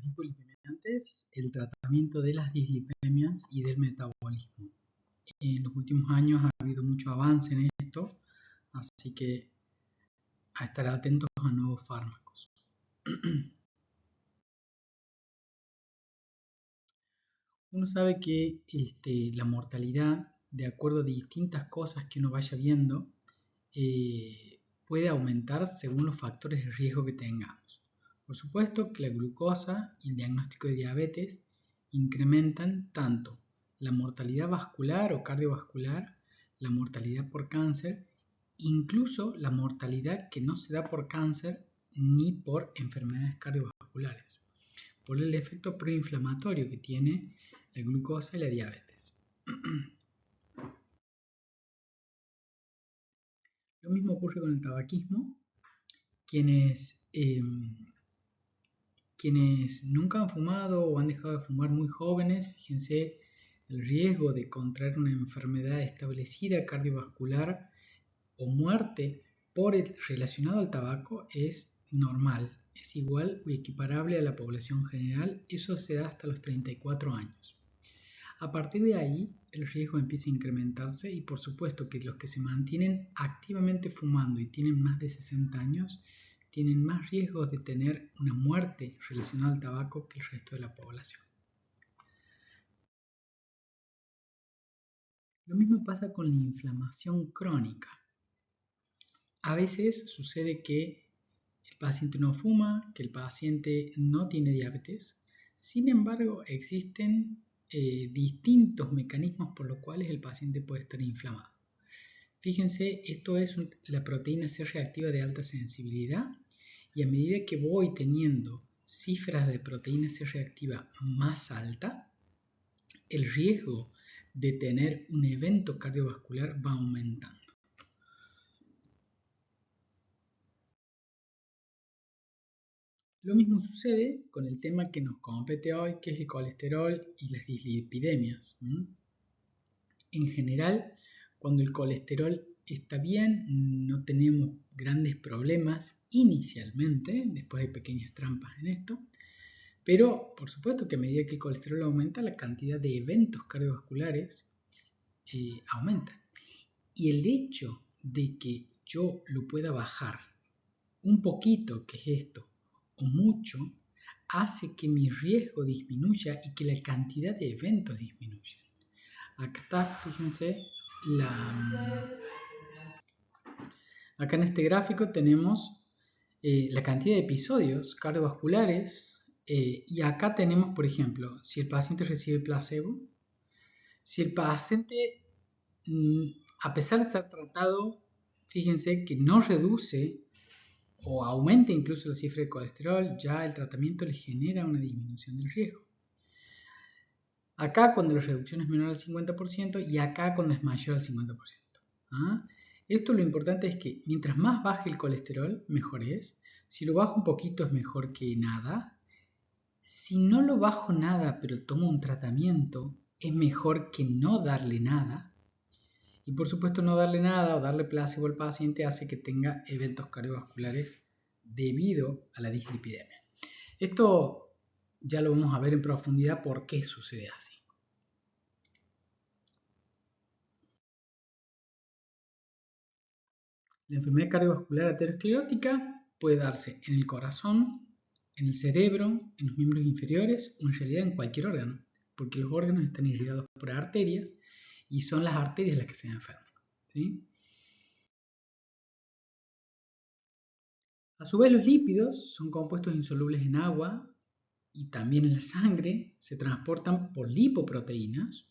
los hipolipemiantes, el tratamiento de las dislipemias y del metabolismo. En los últimos años ha habido mucho avance en esto, así que a estar atentos a nuevos fármacos. Uno sabe que la mortalidad, de acuerdo a distintas cosas que uno vaya viendo, puede aumentar según los factores de riesgo que tengamos. Por supuesto que la glucosa y el diagnóstico de diabetes incrementan tanto la mortalidad vascular o cardiovascular, la mortalidad por cáncer, incluso la mortalidad que no se da por cáncer ni por enfermedades cardiovasculares, por el efecto proinflamatorio que tiene la glucosa y la diabetes. Lo mismo ocurre con el tabaquismo. Quienes nunca han fumado o han dejado de fumar muy jóvenes, fíjense el riesgo de contraer una enfermedad establecida cardiovascular o muerte relacionado al tabaco es normal, es igual o equiparable a la población general. Eso se da hasta los 34 años. A partir de ahí, el riesgo empieza a incrementarse y por supuesto que los que se mantienen activamente fumando y tienen más de 60 años tienen más riesgos de tener una muerte relacionada al tabaco que el resto de la población. Lo mismo pasa con la inflamación crónica. A veces sucede que el paciente no fuma, que el paciente no tiene diabetes. Sin embargo, existen distintos mecanismos por los cuales el paciente puede estar inflamado. Fíjense, esto es la proteína C reactiva de alta sensibilidad, y a medida que voy teniendo cifras de proteína C reactiva más alta, el riesgo de tener un evento cardiovascular va aumentando. Lo mismo sucede con el tema que nos compete hoy, que es el colesterol y las dislipidemias. En general, cuando el colesterol está bien, no tenemos grandes problemas inicialmente, después hay pequeñas trampas en esto, pero por supuesto que a medida que el colesterol aumenta, la cantidad de eventos cardiovasculares aumenta. Y el hecho de que yo lo pueda bajar un poquito, que es esto, o mucho, hace que mi riesgo disminuya y que la cantidad de eventos disminuya. Acá está, fíjense, acá en este gráfico tenemos la cantidad de episodios cardiovasculares y acá tenemos, por ejemplo, si el paciente recibe placebo, si el paciente, a pesar de estar tratado, fíjense que no reduce o aumenta incluso la cifra de colesterol, ya el tratamiento le genera una disminución del riesgo. Acá cuando la reducción es menor al 50% y acá cuando es mayor al 50%. Esto lo importante es que mientras más baje el colesterol, mejor es. Si lo bajo un poquito es mejor que nada. Si no lo bajo nada pero tomo un tratamiento, es mejor que no darle nada. Y por supuesto no darle nada o darle placebo al paciente hace que tenga eventos cardiovasculares debido a la dislipidemia. Esto ya lo vamos a ver en profundidad por qué sucede así. La enfermedad cardiovascular aterosclerótica puede darse en el corazón, en el cerebro, en los miembros inferiores o en realidad en cualquier órgano, porque los órganos están irrigados por arterias y son las arterias las que se enferman, ¿sí? A su vez, los lípidos son compuestos insolubles en agua y también en la sangre, se transportan por lipoproteínas.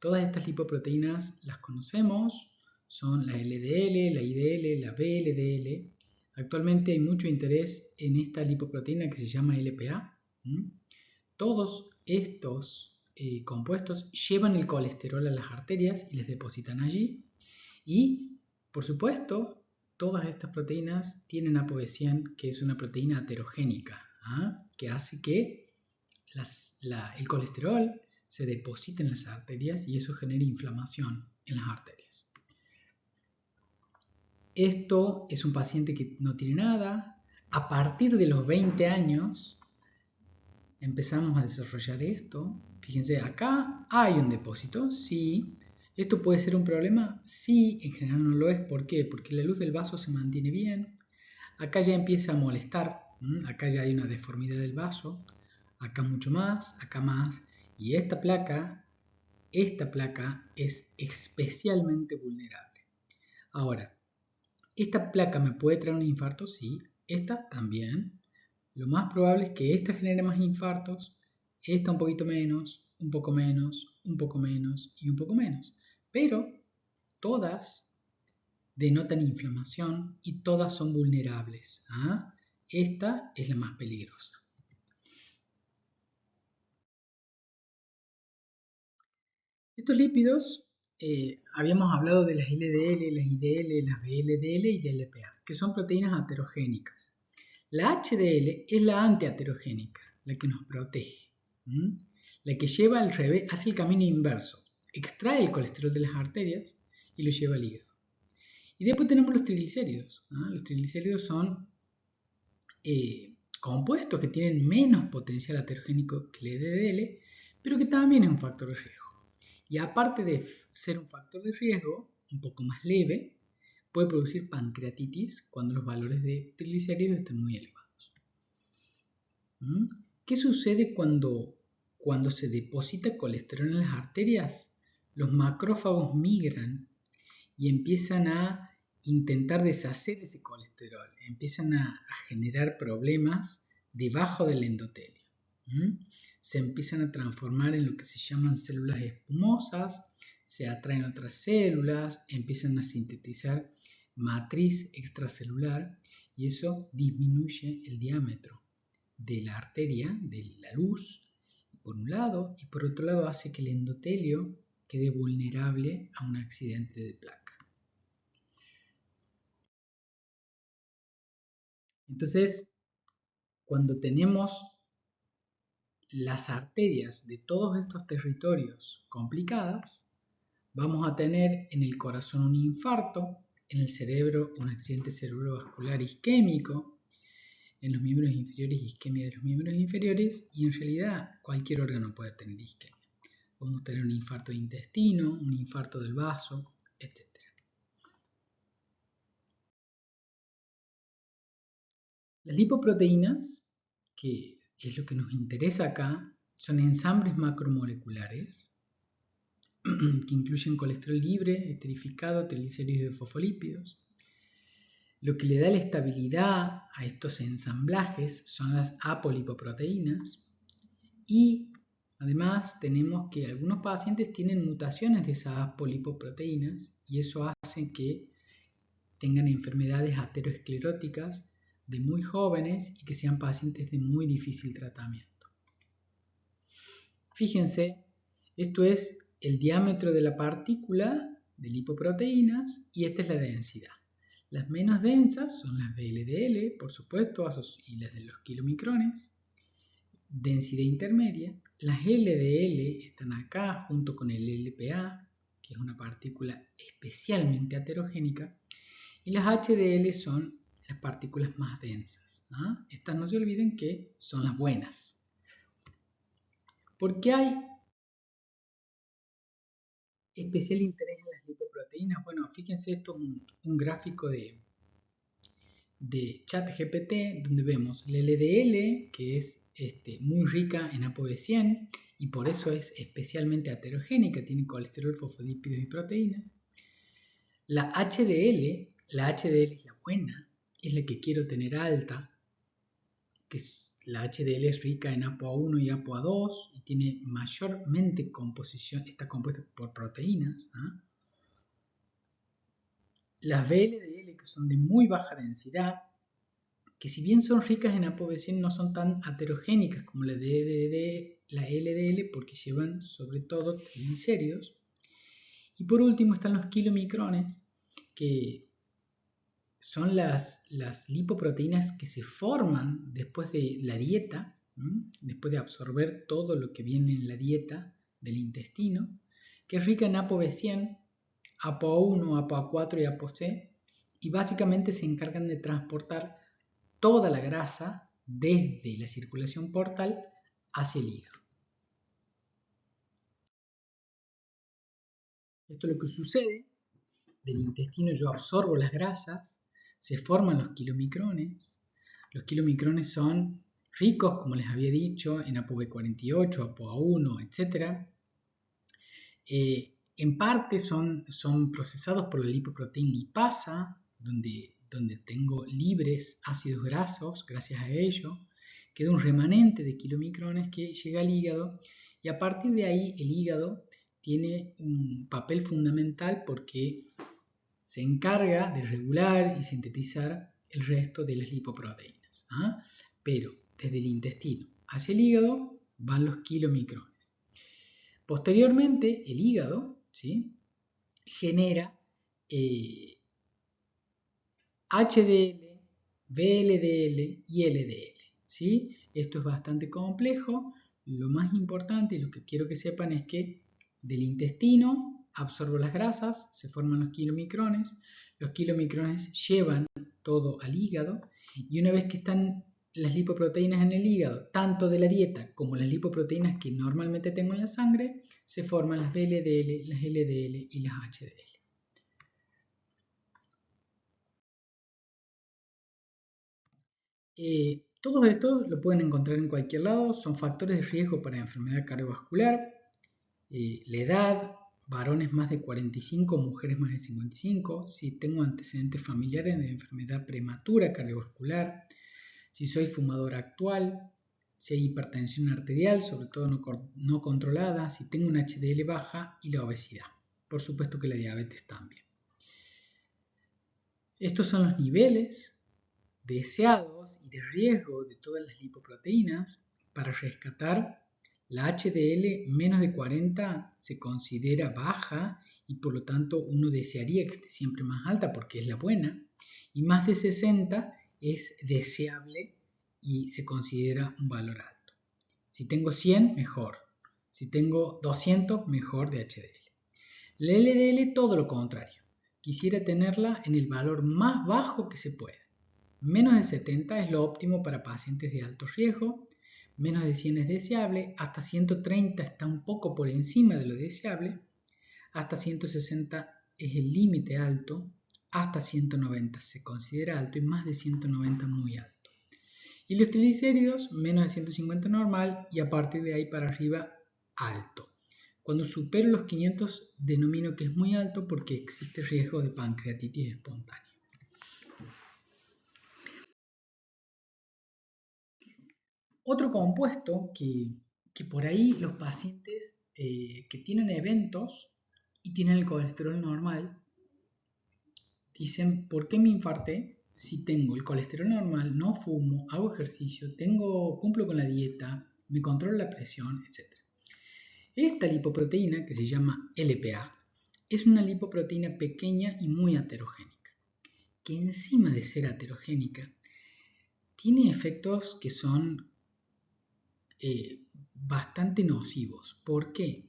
Todas estas lipoproteínas las conocemos, son la LDL, la IDL, la VLDL. Actualmente hay mucho interés en esta lipoproteína que se llama LPA. Todos estos compuestos llevan el colesterol a las arterias y les depositan allí. Y, por supuesto, todas estas proteínas tienen ApoB100, que es una proteína aterogénica, que hace que el colesterol se deposite en las arterias y eso genera inflamación en las arterias. Esto es un paciente que no tiene nada. A partir de los 20 años empezamos a desarrollar esto. Fíjense, acá hay un depósito, sí. ¿Esto puede ser un problema? Sí, en general no lo es. ¿Por qué? Porque la luz del vaso se mantiene bien. Acá ya empieza a molestar. Acá ya hay una deformidad del vaso. Acá mucho más, acá más. Y esta placa es especialmente vulnerable. Ahora, ¿esta placa me puede traer un infarto? Sí. Esta también. Lo más probable es que esta genere más infartos, esta un poquito menos, un poco menos, un poco menos y un poco menos. Pero todas denotan inflamación y todas son vulnerables. ¿Ah? Esta es la más peligrosa. Estos lípidos, habíamos hablado de las LDL, las IDL, las VLDL y la LPA, que son proteínas aterogénicas. La HDL es la antiaterogénica, la que nos protege, la que lleva al revés, hace el camino inverso, extrae el colesterol de las arterias y lo lleva al hígado. Y después tenemos los triglicéridos. Los triglicéridos son compuestos que tienen menos potencial aterogénico que el LDL, pero que también es un factor de riesgo. Y aparte de ser un factor de riesgo un poco más leve, puede producir pancreatitis cuando los valores de triglicéridos están muy elevados. ¿Qué sucede cuando se deposita colesterol en las arterias? Los macrófagos migran y empiezan a intentar deshacer ese colesterol, empiezan a generar problemas debajo del endotelio. Se empiezan a transformar en lo que se llaman células espumosas, se atraen otras células, empiezan a sintetizar matriz extracelular y eso disminuye el diámetro de la arteria, de la luz, por un lado, y por otro lado hace que el endotelio quede vulnerable a un accidente de placa. Entonces, cuando tenemos las arterias de todos estos territorios complicadas, vamos a tener en el corazón un infarto, en el cerebro un accidente cerebrovascular isquémico, en los miembros inferiores isquemia de los miembros inferiores y en realidad cualquier órgano puede tener isquemia. Podemos tener un infarto de intestino, un infarto del vaso, etc. Las lipoproteínas, que es lo que nos interesa acá, son ensambles macromoleculares que incluyen colesterol libre, esterificado, triglicéridos y fosfolípidos. Lo que le da la estabilidad a estos ensamblajes son las apolipoproteínas y además tenemos que algunos pacientes tienen mutaciones de esas apolipoproteínas y eso hace que tengan enfermedades ateroscleróticas de muy jóvenes y que sean pacientes de muy difícil tratamiento. Fíjense, esto es el diámetro de la partícula de lipoproteínas y esta es la densidad. Las menos densas son las VLDL, por supuesto, y las de los kilomicrones. Densidad intermedia. Las LDL están acá junto con el LPA, que es una partícula especialmente aterogénica. Y las HDL son las partículas más densas. Estas no se olviden que son las buenas. ¿Por qué hay especial interés en las lipoproteínas? Bueno, fíjense, esto es un gráfico de ChatGPT donde vemos la LDL, que es muy rica en ApoB100 y por eso es especialmente aterogénica, tiene colesterol, fosfolípidos y proteínas. La HDL es la buena, es la que quiero tener alta, que la HDL es rica en ApoA1 y ApoA2 y tiene mayormente composición, está compuesta por proteínas. Las VLDL, que son de muy baja densidad, que si bien son ricas en ApoB100 no son tan aterogénicas como la LDL porque llevan sobre todo triglicéridos. Y por último están los kilomicrones, que son las lipoproteínas que se forman después de la dieta, después de absorber todo lo que viene en la dieta del intestino, que es rica en ApoB100, ApoA1, ApoA4 y ApoC, y básicamente se encargan de transportar toda la grasa desde la circulación portal hacia el hígado. Esto es lo que sucede. Del intestino yo absorbo las grasas, se forman los kilomicrones. Los kilomicrones son ricos, como les había dicho, en ApoB48, ApoA1, etc. En parte son procesados por la lipoproteína lipasa, donde tengo libres ácidos grasos, gracias a ello. Queda un remanente de kilomicrones que llega al hígado y a partir de ahí el hígado tiene un papel fundamental porque se encarga de regular y sintetizar el resto de las lipoproteínas. Pero desde el intestino hacia el hígado van los kilomicrones. Posteriormente, el hígado, ¿sí?, genera HDL, VLDL y LDL. ¿Sí? Esto es bastante complejo. Lo más importante y lo que quiero que sepan es que del intestino absorbo las grasas, se forman los kilomicrones llevan todo al hígado y una vez que están las lipoproteínas en el hígado, tanto de la dieta como las lipoproteínas que normalmente tengo en la sangre, se forman las VLDL, las LDL y las HDL. Todos estos lo pueden encontrar en cualquier lado, son factores de riesgo para enfermedad cardiovascular, la edad, varones más de 45, mujeres más de 55, si tengo antecedentes familiares de enfermedad prematura cardiovascular, si soy fumador actual, si hay hipertensión arterial, sobre todo no controlada, si tengo una HDL baja y la obesidad. Por supuesto que la diabetes también. Estos son los niveles deseados y de riesgo de todas las lipoproteínas. Para rescatar la HDL menos de 40 se considera baja y por lo tanto uno desearía que esté siempre más alta porque es la buena, y más de 60 es deseable y se considera un valor alto. Si tengo 100, mejor. Si tengo 200, mejor de HDL. La LDL todo lo contrario. Quisiera tenerla en el valor más bajo que se pueda. Menos de 70 es lo óptimo para pacientes de alto riesgo, menos de 100 es deseable, hasta 130 está un poco por encima de lo deseable, hasta 160 es el límite alto, hasta 190 se considera alto y más de 190 muy alto. Y los triglicéridos, menos de 150 normal y a partir de ahí para arriba alto. Cuando supero los 500 denomino que es muy alto porque existe riesgo de pancreatitis espontánea. Otro compuesto que por ahí los pacientes que tienen eventos y tienen el colesterol normal dicen, ¿por qué me infarté? Si tengo el colesterol normal, no fumo, hago ejercicio, cumplo con la dieta, me controlo la presión, etc. Esta lipoproteína, que se llama LPA, es una lipoproteína pequeña y muy heterogénica, que encima de ser heterogénica, tiene efectos que son bastante nocivos. ¿Por qué?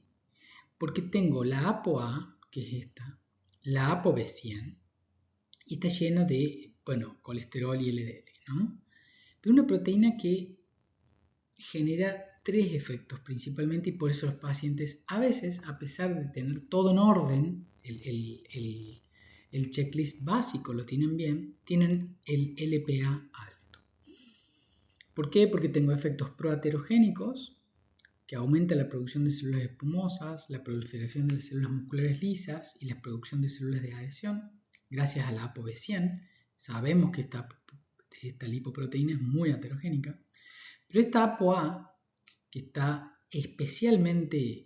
Porque tengo la ApoA, que es esta, la ApoB100, y está lleno de, colesterol y LDL, ¿no? Pero una proteína que genera tres efectos principalmente y por eso los pacientes a veces, a pesar de tener todo en orden, el checklist básico lo tienen bien, tienen el LPA alto. ¿Por qué? Porque tengo efectos proaterogénicos, que aumenta la producción de células espumosas, la proliferación de las células musculares lisas y la producción de células de adhesión. Gracias a la ApoB100 sabemos que esta lipoproteína es muy heterogénica, pero esta ApoA, que está especialmente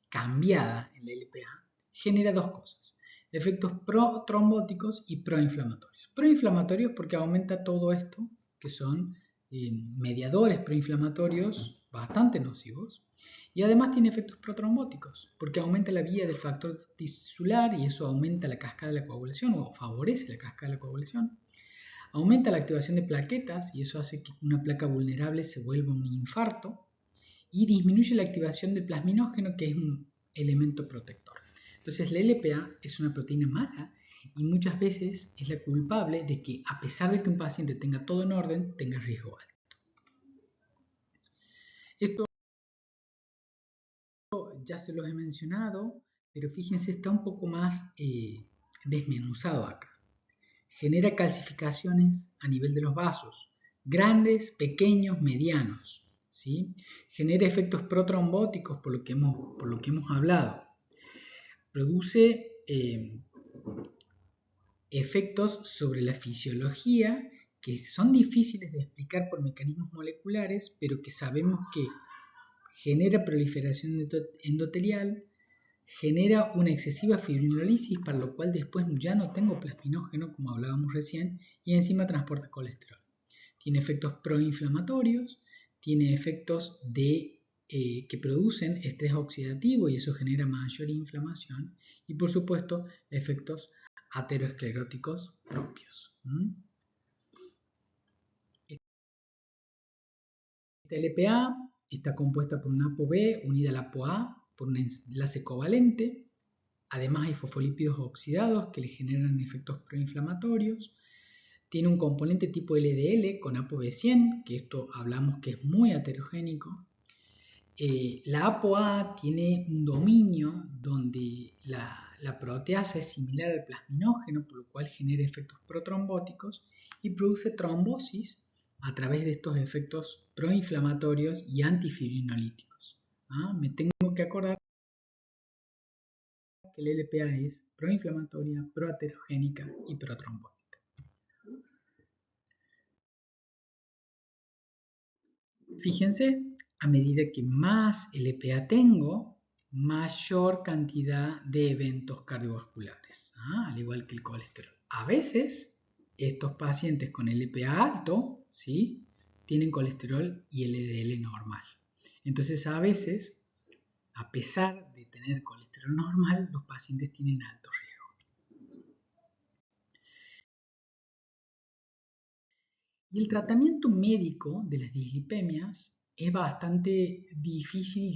cambiada en la LPA, genera dos cosas: efectos protrombóticos y proinflamatorios. Proinflamatorios porque aumenta todo esto, que son mediadores proinflamatorios bastante nocivos, y además tiene efectos protrombóticos porque aumenta la vía del factor tisular y eso aumenta la cascada de la coagulación o favorece la cascada de la coagulación. Aumenta la activación de plaquetas y eso hace que una placa vulnerable se vuelva un infarto y disminuye la activación del plasminógeno, que es un elemento protector. Entonces la LPA es una proteína mala y muchas veces es la culpable de que, a pesar de que un paciente tenga todo en orden, tenga riesgo alto. ya se los he mencionado, pero fíjense, está un poco más desmenuzado acá. Genera calcificaciones a nivel de los vasos, grandes, pequeños, medianos, ¿sí? Genera efectos protrombóticos por lo que hemos hablado. Produce efectos sobre la fisiología que son difíciles de explicar por mecanismos moleculares, pero que sabemos que genera proliferación endotelial, genera una excesiva fibrinolisis, para lo cual después ya no tengo plasminógeno, como hablábamos recién, y encima transporta colesterol. Tiene efectos proinflamatorios, tiene efectos que producen estrés oxidativo y eso genera mayor inflamación, y por supuesto efectos ateroscleróticos propios. Esta LPA está compuesta por una ApoB unida a la ApoA por un enlace covalente. Además hay fosfolípidos oxidados que le generan efectos proinflamatorios. Tiene un componente tipo LDL con ApoB100, que esto hablamos que es muy heterogénico. La ApoA tiene un dominio donde la proteasa es similar al plasminógeno, por lo cual genera efectos protrombóticos y produce trombosis a través de estos efectos proinflamatorios y antifibrinolíticos. Me tengo que acordar que la LPA es proinflamatoria, proaterogénica y protrombótica. Fíjense, a medida que más LPA tengo, mayor cantidad de eventos cardiovasculares, al igual que el colesterol. A veces, estos pacientes con LPA alto, ¿sí?, tienen colesterol y LDL normal. Entonces, a veces, a pesar de tener colesterol normal, los pacientes tienen alto riesgo. Y el tratamiento médico de las dislipemias es bastante difícil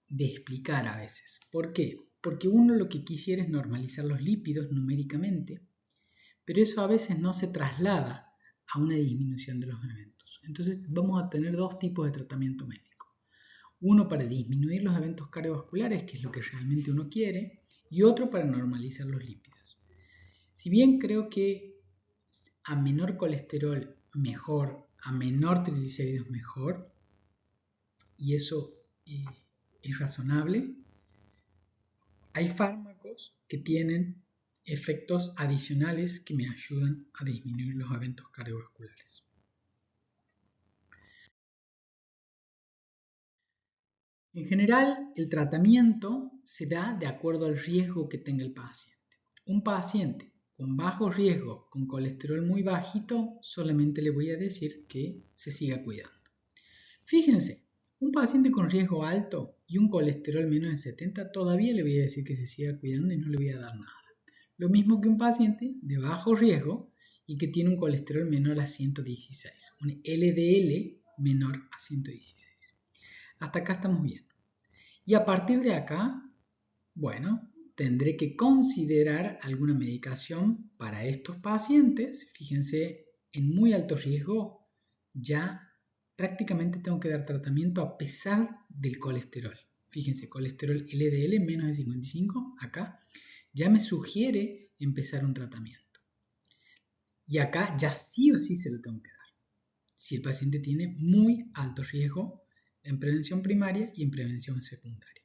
de explicar a veces. ¿Por qué? Porque uno lo que quisiera es normalizar los lípidos numéricamente, pero eso a veces no se traslada a una disminución de los eventos. Entonces vamos a tener dos tipos de tratamiento médico. Uno para disminuir los eventos cardiovasculares, que es lo que realmente uno quiere, y otro para normalizar los lípidos. Si bien creo que a menor colesterol mejor, a menor triglicéridos mejor, y eso es razonable, hay fármacos que tienen efectos adicionales que me ayudan a disminuir los eventos cardiovasculares. En general, el tratamiento se da de acuerdo al riesgo que tenga el paciente. Un paciente con bajo riesgo, con colesterol muy bajito, solamente le voy a decir que se siga cuidando. Fíjense, un paciente con riesgo alto y un colesterol menos de 70, todavía le voy a decir que se siga cuidando y no le voy a dar nada. Lo mismo que un paciente de bajo riesgo y que tiene un colesterol menor a 116, un LDL menor a 116. Hasta acá estamos bien. Y a partir de acá, bueno, tendré que considerar alguna medicación para estos pacientes. Fíjense, en muy alto riesgo ya prácticamente tengo que dar tratamiento a pesar del colesterol. Fíjense, colesterol LDL menos de 55, acá ya me sugiere empezar un tratamiento. Y acá ya sí o sí se lo tengo que dar. Si el paciente tiene muy alto riesgo en prevención primaria y en prevención secundaria.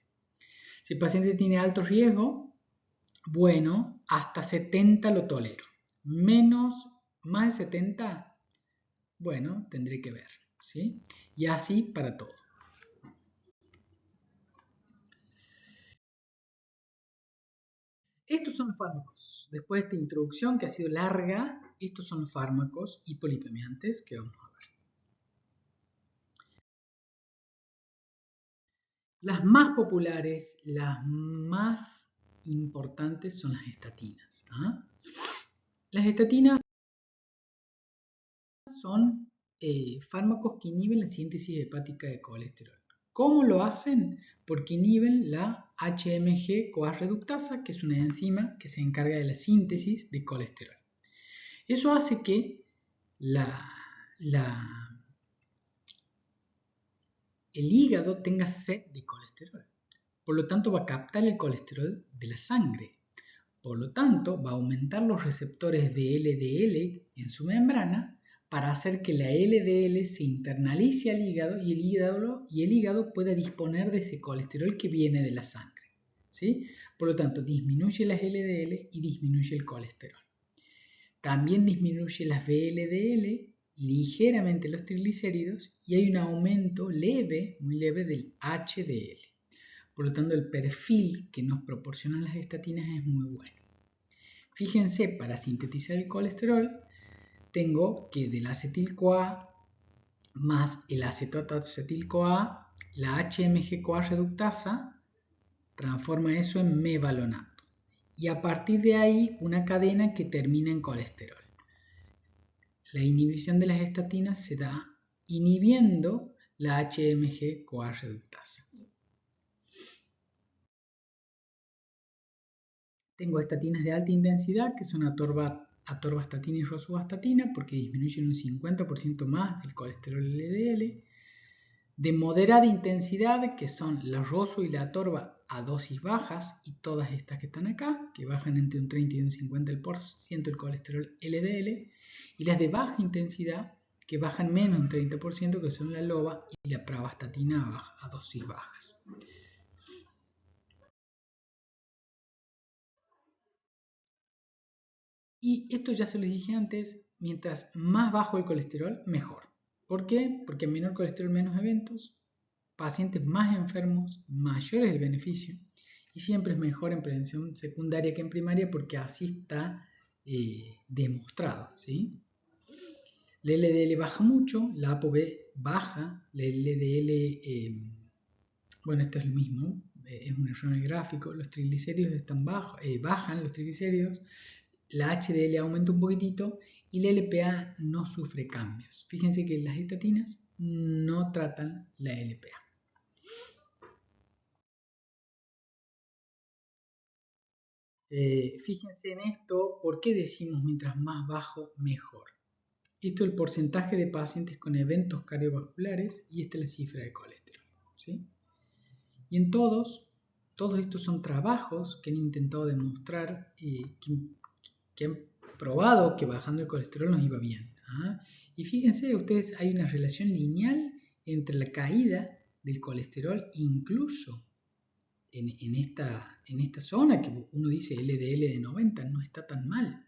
Si el paciente tiene alto riesgo, bueno, hasta 70 lo tolero. Más de 70, bueno, tendré que ver, ¿sí? Y así para todo. Estos son los fármacos. Después de esta introducción que ha sido larga, estos son los fármacos hipolipemiantes que vamos a ver. Las más populares, las más importantes son las estatinas. Las estatinas son fármacos que inhiben la síntesis hepática de colesterol. ¿Cómo lo hacen? Porque inhiben la HMG-CoA reductasa, que es una enzima que se encarga de la síntesis de colesterol. Eso hace que el hígado tenga sed de colesterol. por lo tanto va a captar el colesterol de la sangre. Por lo tanto, va a aumentar los receptores de LDL en su membrana para hacer que la LDL se internalice al hígado y el hígado pueda disponer de ese colesterol que viene de la sangre, ¿sí? Por lo tanto, disminuye las LDL y disminuye el colesterol. También disminuye las VLDL, ligeramente los triglicéridos y hay un aumento leve, muy leve del HDL. Por lo tanto, el perfil que nos proporcionan las estatinas es muy bueno. Fíjense, para sintetizar el colesterol, tengo que del acetil-CoA más el acetato acetil-CoA, la HMG-CoA reductasa transforma eso en mevalonato. Y a partir de ahí, una cadena que termina en colesterol. La inhibición de las estatinas se da inhibiendo la HMG-CoA reductasa. Tengo estatinas de alta intensidad que son atorvastatina y rosuvastatina porque disminuyen un 50% más del colesterol LDL. De moderada intensidad que son la rosu y la atorva a dosis bajas y todas estas que están acá, que bajan entre un 30 y un 50% el colesterol LDL. Y las de baja intensidad que bajan menos de un 30% que son la LOBA y la pravastatina a dosis bajas. Y esto ya se los dije antes, mientras más bajo el colesterol, mejor. ¿Por qué? Porque menor colesterol, menos eventos, pacientes más enfermos, mayor es el beneficio y siempre es mejor en prevención secundaria que en primaria porque así está demostrado, ¿sí? La LDL baja mucho, la ApoB baja, la LDL, bueno, esto es lo mismo, es un error en el gráfico, los triglicéridos están bajan los triglicéridos, la HDL aumenta un poquitito y la LPA no sufre cambios. Fíjense que las estatinas no tratan la LPA. Fíjense en esto, ¿por qué decimos mientras más bajo, mejor? Esto es el porcentaje de pacientes con eventos cardiovasculares y esta es la cifra de colesterol, ¿sí? Y en todos estos son trabajos que han intentado demostrar que han probado que bajando el colesterol nos iba bien. ¿Ah? Y fíjense ustedes, hay una relación lineal entre la caída del colesterol, incluso en esta zona que uno dice LDL de 90, no está tan mal.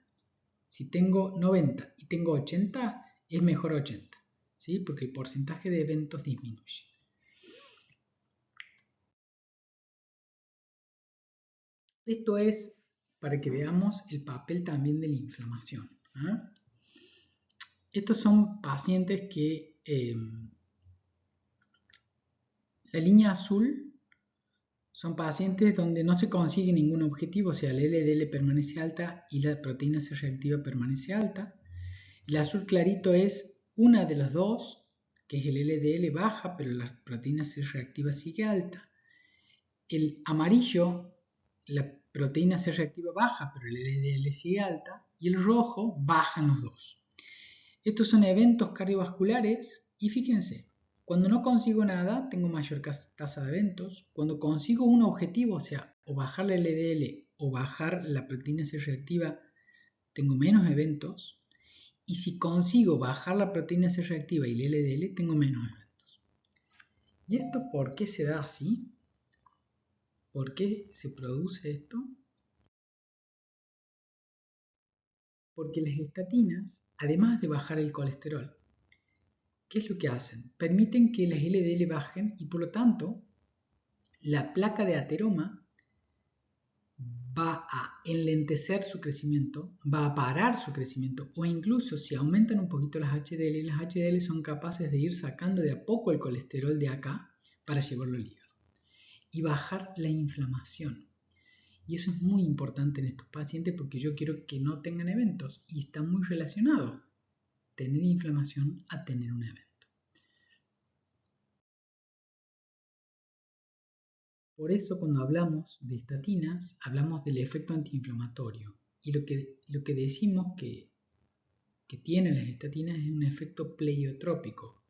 Si tengo 90 y tengo 80, es mejor 80, ¿sí? Porque el porcentaje de eventos disminuye. Esto es para que veamos el papel también de la inflamación. ¿Ah? Estos son pacientes que la línea azul son pacientes donde no se consigue ningún objetivo, o sea, la LDL permanece alta y la proteína C reactiva permanece alta. El azul clarito es una de los dos, que es el LDL baja, pero la proteína C reactiva sigue alta. El amarillo, la proteína C reactiva baja, pero el LDL sigue alta. Y el rojo, bajan los dos. Estos son eventos cardiovasculares y fíjense, cuando no consigo nada, tengo mayor tasa de eventos. Cuando consigo un objetivo, o sea, o bajar la LDL o bajar la proteína C reactiva, tengo menos eventos. Y si consigo bajar la proteína C reactiva y el LDL, tengo menos eventos. ¿Y esto por qué se da así? ¿Por qué se produce esto? Porque las estatinas, además de bajar el colesterol, ¿qué es lo que hacen? Permiten que las LDL bajen y por lo tanto la placa de ateroma va a enlentecer su crecimiento, va a parar su crecimiento o incluso si aumentan un poquito las HDL son capaces de ir sacando de a poco el colesterol de acá para llevarlo al hígado y bajar la inflamación. Y eso es muy importante en estos pacientes porque yo quiero que no tengan eventos y está muy relacionado tener inflamación a tener un evento. Por eso cuando hablamos de estatinas, hablamos del efecto antiinflamatorio. Y lo que decimos que tienen las estatinas es un efecto pleiotrópico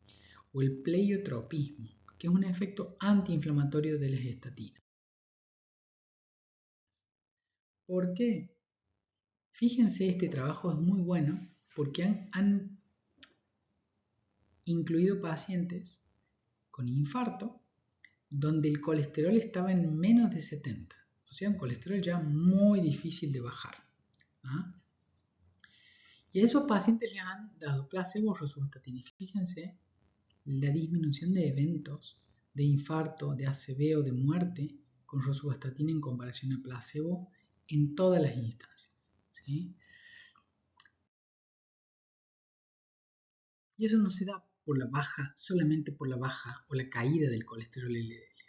o el pleiotropismo, que es un efecto antiinflamatorio de las estatinas. ¿Por qué? Fíjense, este trabajo es muy bueno porque han incluido pacientes con infarto donde el colesterol estaba en menos de 70, o sea, un colesterol ya muy difícil de bajar. ¿Ah? Y a esos pacientes les han dado placebo o rosuvastatina. Y fíjense la disminución de eventos de infarto, de ACV o de muerte con rosuvastatina en comparación a placebo en todas las instancias. ¿Sí? Y eso no se da por la baja, solamente por la baja o la caída del colesterol LDL.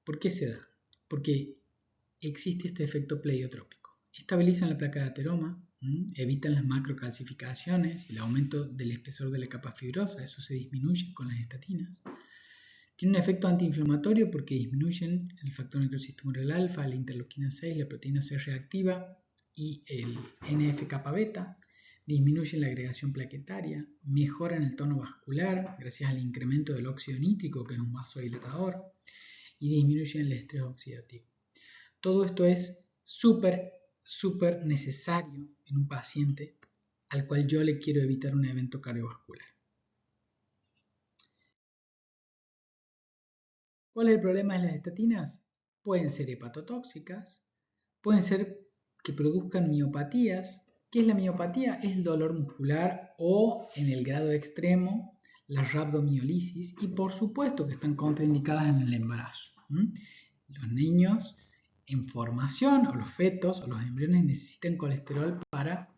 ¿Por qué se da? Porque existe este efecto pleiotrópico. Estabilizan la placa de ateroma, evitan las macrocalcificaciones y el aumento del espesor de la capa fibrosa, eso se disminuye con las estatinas. Tiene un efecto antiinflamatorio porque disminuyen el factor necrosis tumoral alfa, la interleuquina 6, la proteína C reactiva y el NF-kappa beta. Disminuyen la agregación plaquetaria, mejoran el tono vascular gracias al incremento del óxido nítrico, que es un vasodilatador, y disminuyen el estrés oxidativo. Todo esto es súper necesario en un paciente al cual yo le quiero evitar un evento cardiovascular. ¿Cuál es el problema de las estatinas? Pueden ser hepatotóxicas, pueden ser que produzcan miopatías. ¿Qué es la miopatía? Es el dolor muscular o, en el grado extremo, la rhabdomiolisis, y por supuesto que están contraindicadas en el embarazo. Los niños en formación, o los fetos, o los embriones necesitan colesterol para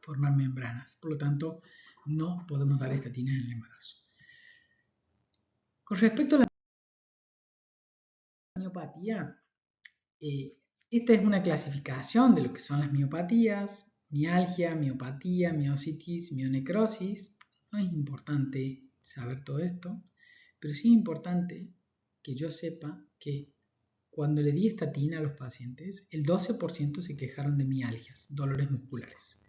formar membranas. Por lo tanto, no podemos dar estatinas en el embarazo. Con respecto a la miopatía, esta es una clasificación de lo que son las miopatías: mialgia, miopatía, miositis, mionecrosis. No es importante saber todo esto, pero sí es importante que yo sepa que cuando le di estatina a los pacientes, el 12% se quejaron de mialgias, dolores musculares.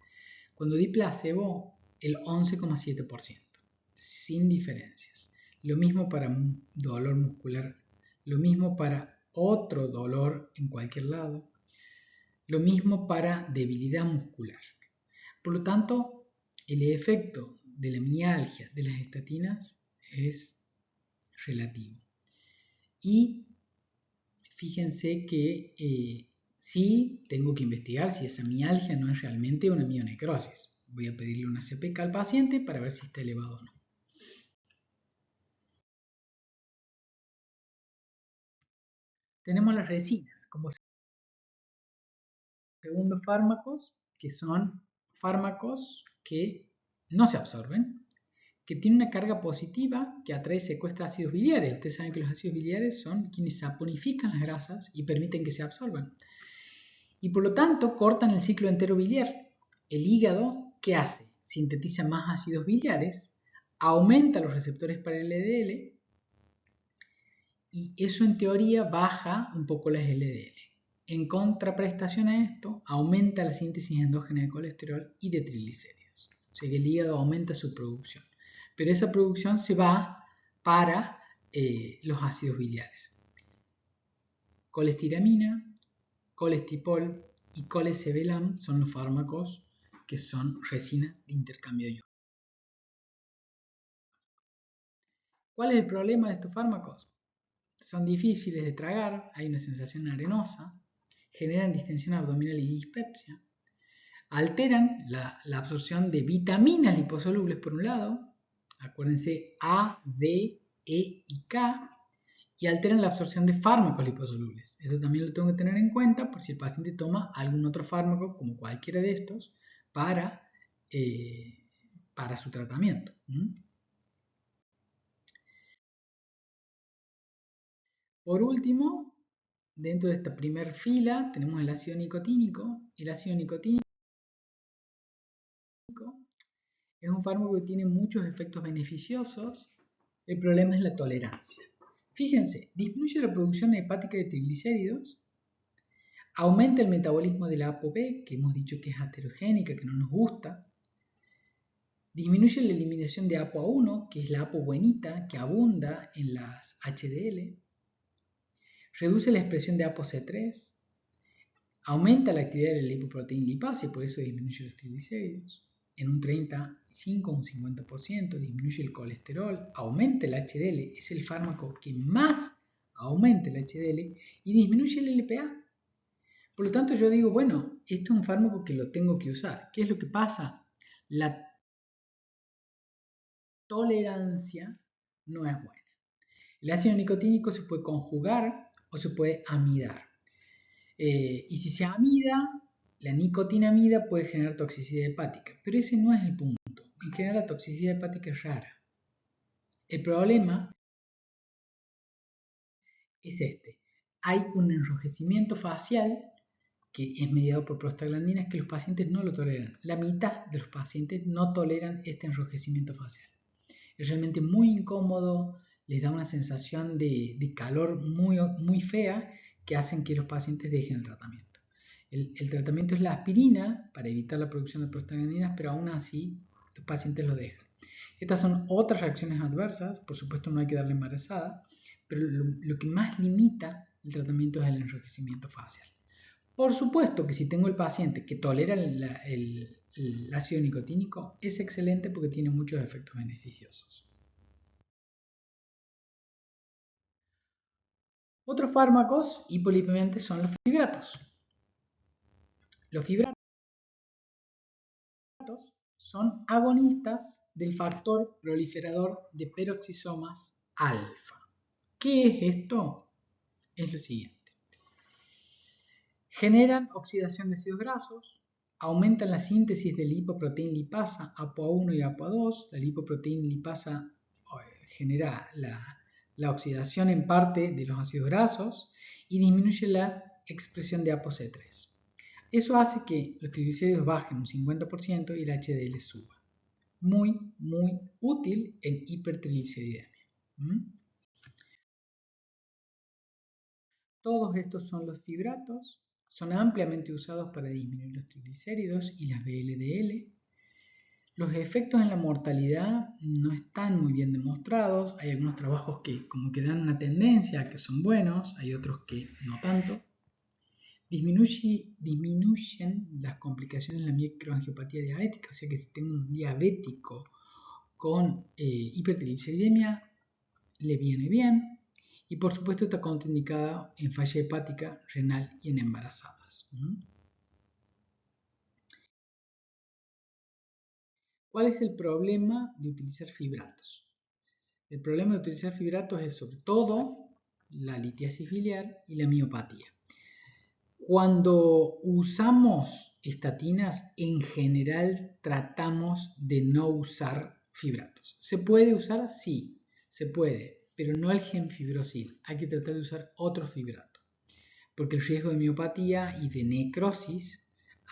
Cuando di placebo, el 11,7%, sin diferencias. Lo mismo para dolor muscular, lo mismo para otro dolor en cualquier lado, lo mismo para debilidad muscular. Por lo tanto, el efecto de la mialgia de las estatinas es relativo. Y fíjense que sí tengo que investigar si esa mialgia no es realmente una mionecrosis. Voy a pedirle una CPK al paciente para ver si está elevado o no. Tenemos las resinas como segundos fármacos, que son fármacos que no se absorben, que tienen una carga positiva que atrae y secuestra ácidos biliares. Ustedes saben que los ácidos biliares son quienes saponifican las grasas y permiten que se absorban. Y por lo tanto cortan el ciclo entero biliar. El hígado, ¿qué hace? Sintetiza más ácidos biliares, aumenta los receptores para el LDL y eso en teoría baja un poco las LDL. En contraprestación a esto, aumenta la síntesis endógena de colesterol y de triglicéridos. O sea que el hígado aumenta su producción. Pero esa producción se va para los ácidos biliares. Colestiramina, colestipol y colesevelam son los fármacos que son resinas de intercambio iónico. ¿Cuál es el problema de estos fármacos? Son difíciles de tragar, hay una sensación arenosa, generan distensión abdominal y dispepsia, alteran la absorción de vitaminas liposolubles por un lado, acuérdense A, D, E y K, y alteran la absorción de fármacos liposolubles. Eso también lo tengo que tener en cuenta por si el paciente toma algún otro fármaco, como cualquiera de estos, para su tratamiento. Por último, dentro de esta primera fila tenemos el ácido nicotínico. El ácido nicotínico es un fármaco que tiene muchos efectos beneficiosos. El problema es la tolerancia. Fíjense, disminuye la producción hepática de triglicéridos, aumenta el metabolismo de la ApoB, que hemos dicho que es aterogénica, que no nos gusta. Disminuye la eliminación de ApoA1, que es la APO buenita, que abunda en las HDL. Reduce la expresión de ApoC3. Aumenta la actividad de la lipoproteína lipasa y por eso disminuye los triglicéridos en un 35 o un 50%, disminuye el colesterol, aumenta el HDL, es el fármaco que más aumenta el HDL y disminuye el LPA. Por lo tanto, yo digo, bueno, esto es un fármaco que lo tengo que usar. ¿Qué es lo que pasa? La tolerancia no es buena. El ácido nicotínico se puede conjugar o se puede amidar. Y si se amida, la nicotinamida puede generar toxicidad hepática, pero ese no es el punto. En general, la toxicidad hepática es rara. El problema es este. Hay un enrojecimiento facial que es mediado por prostaglandinas que los pacientes no lo toleran. La mitad de los pacientes no toleran este enrojecimiento facial. Es realmente muy incómodo, les da una sensación de calor muy fea que hacen que los pacientes dejen el tratamiento. El tratamiento es la aspirina para evitar la producción de prostaglandinas, pero aún así los pacientes lo dejan. Estas son otras reacciones adversas, por supuesto no hay que darle embarazada, pero lo que más limita el tratamiento es el enrojecimiento facial. Por supuesto que si tengo el paciente que tolera el ácido nicotínico, es excelente porque tiene muchos efectos beneficiosos. Otros fármacos hipolipemiantes son los fibratos. Los fibratos son agonistas del factor proliferador de peroxisomas alfa. ¿Qué es esto? Es lo siguiente. Generan oxidación de ácidos grasos, aumentan la síntesis de lipoproteína lipasa ApoA1 y ApoA2. La lipoproteína lipasa genera la oxidación en parte de los ácidos grasos y disminuye la expresión de ApoC3. Eso hace que los triglicéridos bajen un 50% y el HDL suba. Muy útil en hipertrigliceridemia. Todos estos son los fibratos. Son ampliamente usados para disminuir los triglicéridos y las VLDL. Los efectos en la mortalidad no están muy bien demostrados. Hay algunos trabajos que como que dan una tendencia a que son buenos, hay otros que no tanto. Disminuyen las complicaciones en la microangiopatía diabética, o sea que si tengo un diabético con hipertrigliceridemia, le viene bien. Y por supuesto está contraindicada en falla hepática, renal y en embarazadas. ¿Cuál es el problema de utilizar fibratos? El problema de utilizar fibratos es sobre todo la litiasis biliar y la miopatía. Cuando usamos estatinas, en general tratamos de no usar fibratos. ¿Se puede usar? Sí, se puede, pero no el gemfibrosil. Hay que tratar de usar otro fibrato, porque el riesgo de miopatía y de necrosis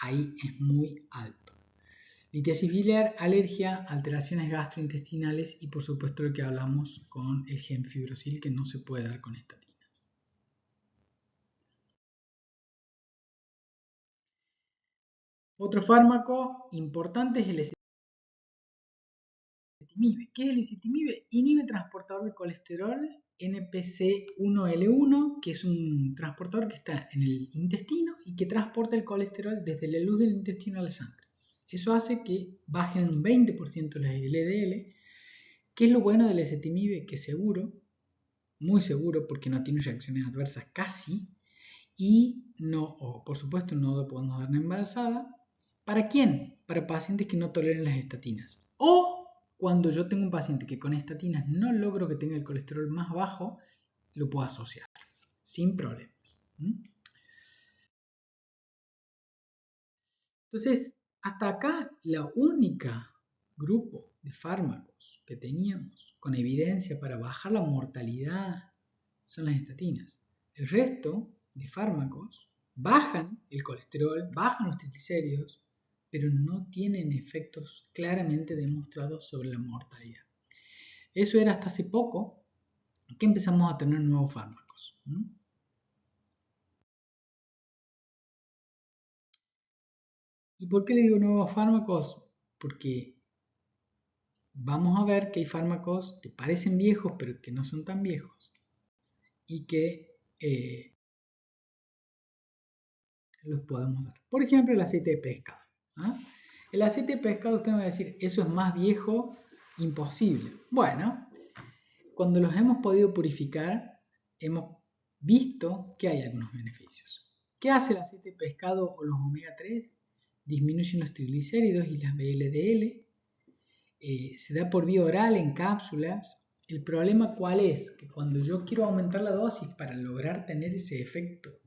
ahí es muy alto. Litiasis biliar, alergia, alteraciones gastrointestinales y por supuesto lo que hablamos con el gemfibrosil que no se puede dar con estatinas. Otro fármaco importante es el ezetimibe. ¿Qué es el ezetimibe? Inhibe el transportador de colesterol NPC1L1, que es un transportador que está en el intestino y que transporta el colesterol desde la luz del intestino a la sangre. Eso hace que bajen un 20% las LDL. ¿Qué es lo bueno del ezetimibe? Que es seguro, muy seguro, porque no tiene reacciones adversas casi, y no, por supuesto, no lo podemos dar en embarazada. ¿Para quién? Para pacientes que no toleren las estatinas. O cuando yo tengo un paciente que con estatinas no logro que tenga el colesterol más bajo, lo puedo asociar sin problemas. Entonces, hasta acá la única grupo de fármacos que teníamos con evidencia para bajar la mortalidad son las estatinas. El resto de fármacos bajan el colesterol, bajan los triglicéridos, pero no tienen efectos claramente demostrados sobre la mortalidad. Eso era hasta hace poco que empezamos a tener nuevos fármacos. ¿Y por qué le digo nuevos fármacos? Porque vamos a ver que hay fármacos que parecen viejos pero que no son tan viejos y que los podemos dar. Por ejemplo, el aceite de pescado. ¿Ah? El aceite de pescado, usted me va a decir, eso es más viejo, imposible. Bueno, cuando los hemos podido purificar, hemos visto que hay algunos beneficios. ¿Qué hace el aceite de pescado o los omega 3? Disminuyen los triglicéridos y las VLDL. Se da por vía oral en cápsulas. ¿El problema cuál es? Que cuando yo quiero aumentar la dosis para lograr tener ese efecto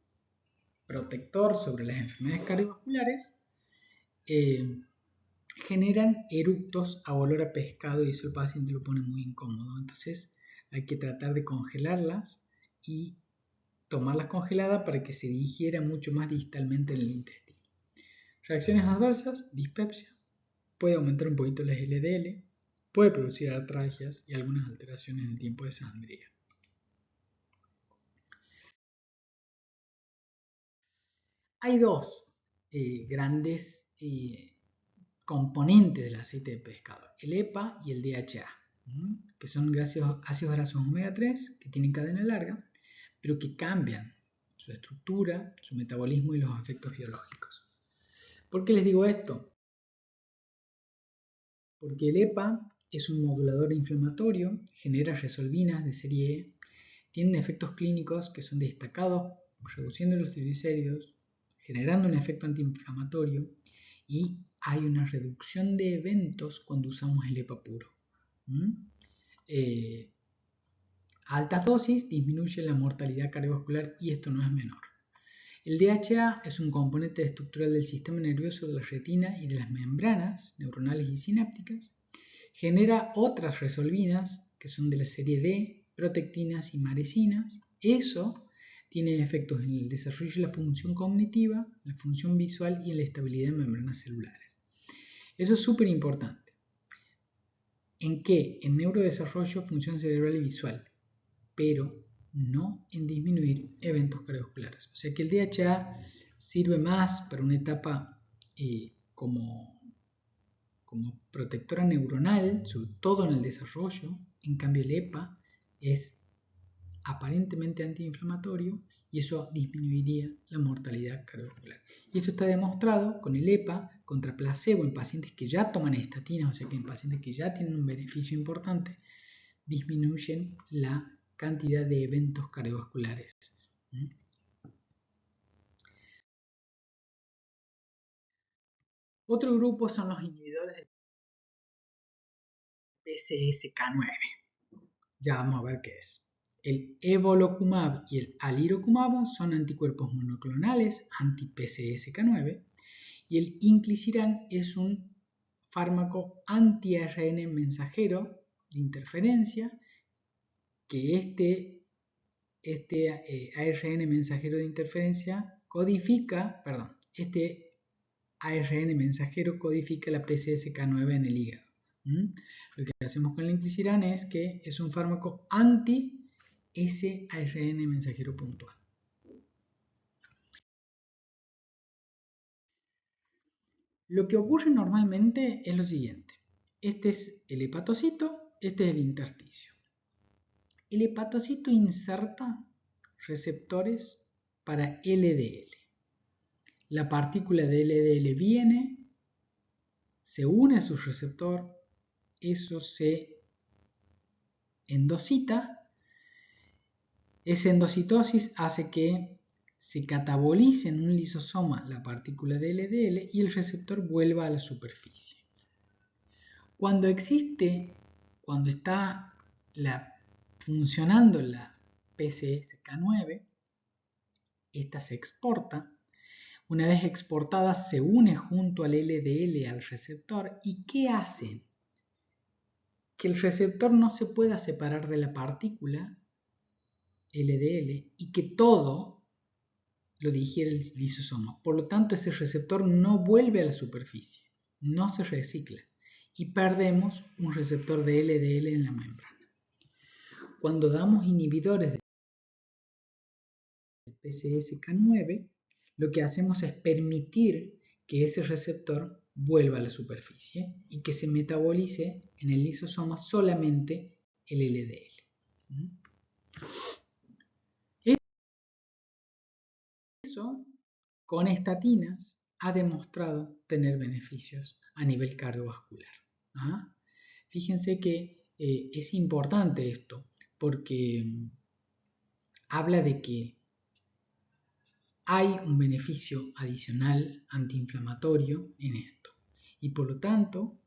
protector sobre las enfermedades cardiovasculares, generan eructos a olor a pescado y eso el paciente lo pone muy incómodo. Entonces hay que tratar de congelarlas y tomarlas congeladas para que se digiera mucho más distalmente en el intestino. Reacciones adversas, dispepsia, puede aumentar un poquito las LDL, puede producir artralgias y algunas alteraciones en el tiempo de sangría. Hay dos grandes componentes del aceite de pescado, el EPA y el DHA, que son ácidos grasos omega 3 que tienen cadena larga, pero que cambian su estructura, su metabolismo y los efectos biológicos. ¿Por qué les digo esto? Porque el EPA es un modulador inflamatorio, genera resolvinas de serie E, tienen efectos clínicos que son destacados, reduciendo los triglicéridos, generando un efecto antiinflamatorio y hay una reducción de eventos cuando usamos el EPA puro. Altas dosis disminuyen la mortalidad cardiovascular y esto no es menor. El DHA es un componente estructural del sistema nervioso de la retina y de las membranas neuronales y sinápticas. Genera otras resolvinas que son de la serie D, protectinas y maresinas. Eso tiene efectos en el desarrollo de la función cognitiva, la función visual y en la estabilidad de membranas celulares. Eso es súper importante. ¿En qué? En neurodesarrollo, función cerebral y visual, pero no en disminuir eventos cardiovasculares. O sea que el DHA sirve más para una etapa como protectora neuronal, sobre todo en el desarrollo. En cambio el EPA es aparentemente antiinflamatorio y eso disminuiría la mortalidad cardiovascular. Y esto está demostrado con el EPA contra placebo en pacientes que ya toman estatinas, o sea que en pacientes que ya tienen un beneficio importante, disminuyen la cantidad de eventos cardiovasculares. Otro grupo son los inhibidores de PCSK9. Ya vamos a ver qué es. El evolocumab y el alirocumab son anticuerpos monoclonales anti-PCSK9 y el inclisiran es un fármaco anti-ARN mensajero de interferencia que este ARN mensajero de interferencia codifica, este ARN mensajero codifica la PCSK9 en el hígado. Lo que hacemos con el inclisiran es que es un fármaco anti ese ARN mensajero puntual. Lo que ocurre normalmente es lo siguiente. Este es el hepatocito, este es el intersticio. El hepatocito inserta receptores para LDL. La partícula de LDL viene, se une a su receptor, eso se endocita. Esa endocitosis hace que se catabolice en un lisosoma la partícula de LDL y el receptor vuelva a la superficie. Cuando está funcionando la PCSK9, esta se exporta. Una vez exportada se une junto al LDL al receptor. ¿Y qué hace? Que el receptor no se pueda separar de la partícula LDL y que todo lo digiere el lisosoma. Por lo tanto, ese receptor no vuelve a la superficie, no se recicla y perdemos un receptor de LDL en la membrana. Cuando damos inhibidores del PCSK9, lo que hacemos es permitir que ese receptor vuelva a la superficie y que se metabolice en el lisosoma solamente el LDL. Eso con estatinas ha demostrado tener beneficios a nivel cardiovascular. ¿Ah? Fíjense que es importante esto porque habla de que hay un beneficio adicional antiinflamatorio en esto y por lo tanto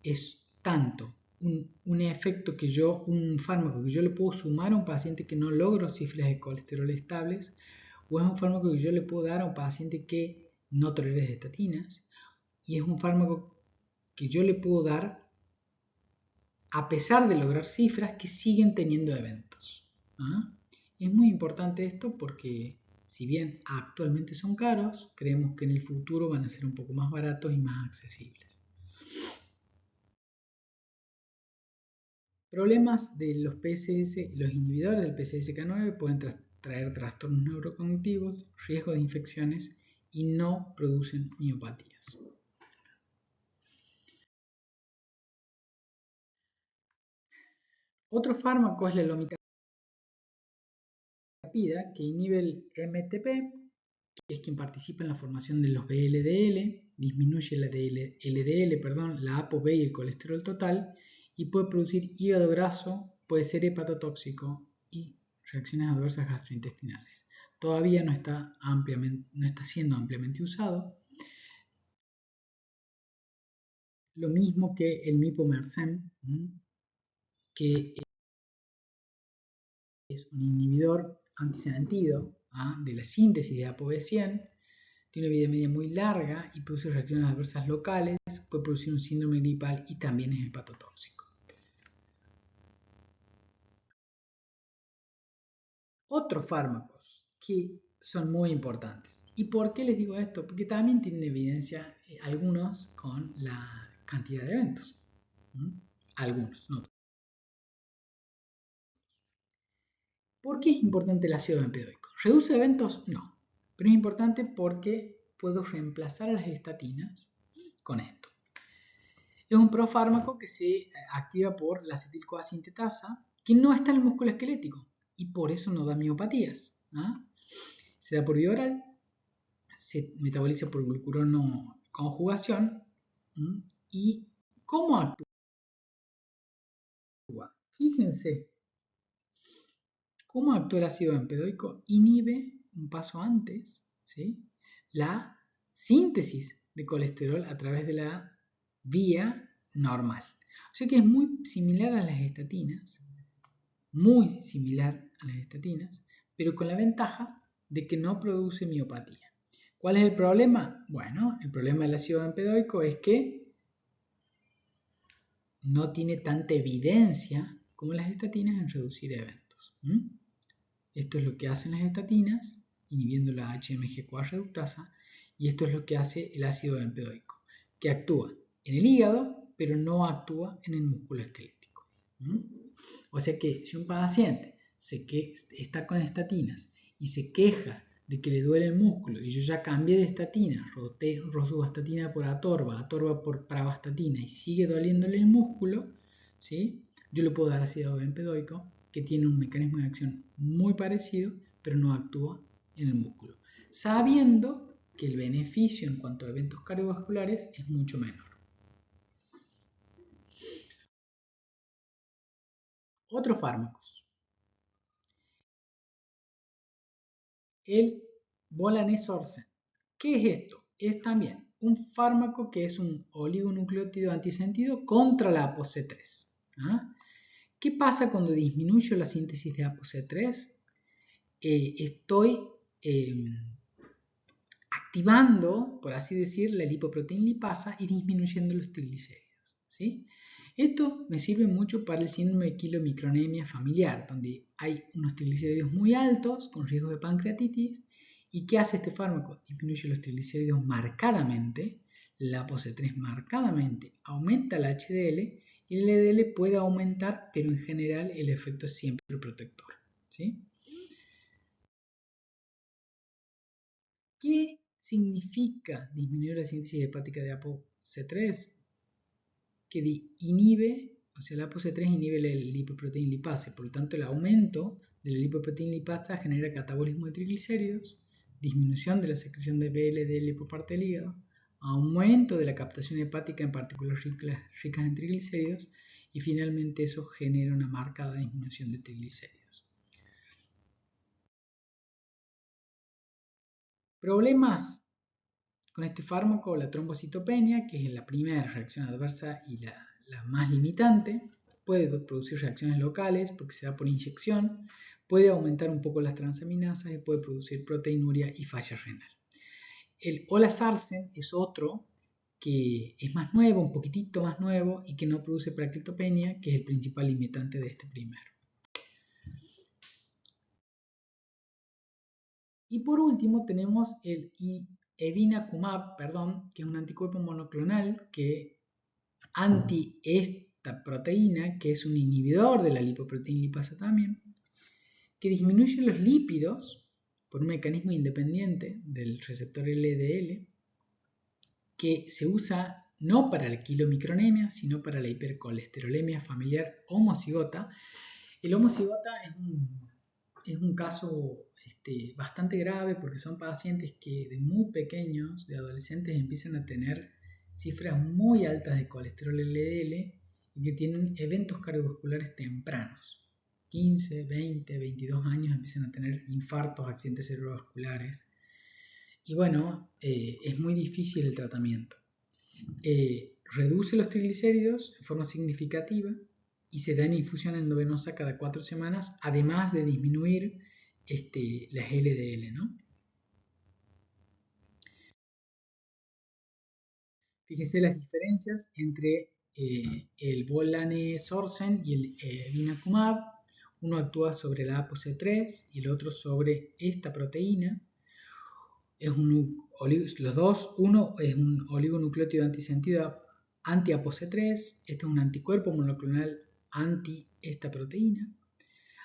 es tanto un efecto que un fármaco que yo le puedo sumar a un paciente que no logra cifras de colesterol estables, o es un fármaco que yo le puedo dar a un paciente que no tolera estatinas, y es un fármaco que yo le puedo dar a pesar de lograr cifras que siguen teniendo eventos. ¿Ah? Es muy importante esto porque si bien actualmente son caros, creemos que en el futuro van a ser un poco más baratos y más accesibles. Problemas de los PCS, los inhibidores del PCSK9 pueden traer trastornos neurocognitivos, riesgo de infecciones y no producen miopatías. Otro fármaco es la lomitapida, que inhibe el MTP, que es quien participa en la formación de los VLDL, disminuye la LDL, la ApoB y el colesterol total, y puede producir hígado graso, puede ser hepatotóxico y reacciones adversas gastrointestinales. Todavía no está siendo ampliamente usado. Lo mismo que el mipomersen, que es un inhibidor antisentido de la síntesis de ApoB100, tiene una vida media muy larga y produce reacciones adversas locales, puede producir un síndrome gripal y también es hepatotóxico. Otros fármacos que son muy importantes. ¿Y por qué les digo esto? Porque también tienen evidencia algunos con la cantidad de eventos. Algunos, no todos. ¿Por qué es importante el ácido bempedoico? ¿Reduce eventos? No. Pero es importante porque puedo reemplazar a las estatinas con esto. Es un profármaco que se activa por la acetil-CoA sintetasa, que no está en el músculo esquelético y por eso no da miopatías. Se da por vía oral, se metaboliza por glucurono conjugación. ¿Y cómo actúa? Fíjense, ¿cómo actúa el ácido bempedoico? Inhibe un paso antes, ¿sí?, la síntesis de colesterol a través de la vía normal. O sea que es muy similar a las estatinas, pero con la ventaja de que no produce miopatía. ¿Cuál es el problema? Bueno, el problema del ácido bempedoico es que no tiene tanta evidencia como las estatinas en reducir eventos. Esto es lo que hacen las estatinas, inhibiendo la HMG-CoA reductasa, y esto es lo que hace el ácido bempedoico, que actúa en el hígado, pero no actúa en el músculo esquelético. O sea que si un paciente está con estatinas y se queja de que le duele el músculo y yo ya cambié de estatina, rosuvastatina por atorva por pravastatina y sigue doliéndole el músculo, ¿sí?, yo le puedo dar ácido bempedoico que tiene un mecanismo de acción muy parecido, pero no actúa en el músculo, sabiendo que el beneficio en cuanto a eventos cardiovasculares es mucho menor. Otros fármacos. El volanesorsen. ¿Qué es esto? Es también un fármaco que es un oligonucleótido antisentido contra la ApoC3. ¿Qué pasa cuando disminuyo la síntesis de ApoC3? Estoy activando, por así decir, la lipoproteína lipasa y disminuyendo los triglicéridos, ¿sí? Esto me sirve mucho para el síndrome de quilomicronemia familiar, donde hay unos triglicéridos muy altos con riesgo de pancreatitis. ¿Y qué hace este fármaco? Disminuye los triglicéridos marcadamente, la ApoC3 marcadamente, aumenta el HDL y el LDL puede aumentar, pero en general el efecto es siempre protector, ¿sí? ¿Qué significa disminuir la síntesis hepática de ApoC3? Que inhibe, o sea, la ApoC3 inhibe la lipoproteína lipase, por lo tanto el aumento de la lipoproteína lipasa genera catabolismo de triglicéridos, disminución de la secreción de VLDL por parte del hígado, aumento de la captación hepática, en partículas ricas en triglicéridos, y finalmente eso genera una marcada disminución de triglicéridos. Problemas con este fármaco: la trombocitopenia, que es la primera reacción adversa y la más limitante. Puede producir reacciones locales porque se da por inyección, puede aumentar un poco las transaminasas y puede producir proteinuria y falla renal. El olazarsen es otro que es más nuevo, un poquitito más nuevo, y que no produce praectopenia, que es el principal limitante de este primero. Y por último tenemos el evinacumab, que es un anticuerpo monoclonal que anti esta proteína, que es un inhibidor de la lipoproteína lipasa también, que disminuye los lípidos por un mecanismo independiente del receptor LDL, que se usa no para la quilomicronemia, sino para la hipercolesterolemia familiar homocigota. El homocigota es un caso bastante grave porque son pacientes que de muy pequeños, de adolescentes, empiezan a tener cifras muy altas de colesterol LDL y que tienen eventos cardiovasculares tempranos. 15, 20, 22 años empiezan a tener infartos, accidentes cerebrovasculares. Y bueno, es muy difícil el tratamiento. Reduce los triglicéridos en forma significativa y se da en infusión endovenosa cada 4 semanas, además de disminuir las LDL, ¿no? Fíjense las diferencias entre el volanesorsen y el evinacumab. Uno actúa sobre la ApoC3 y el otro sobre esta proteína. Los dos, uno es un oligonucleótido antisentido anti-ApoC3, este es un anticuerpo monoclonal anti esta proteína,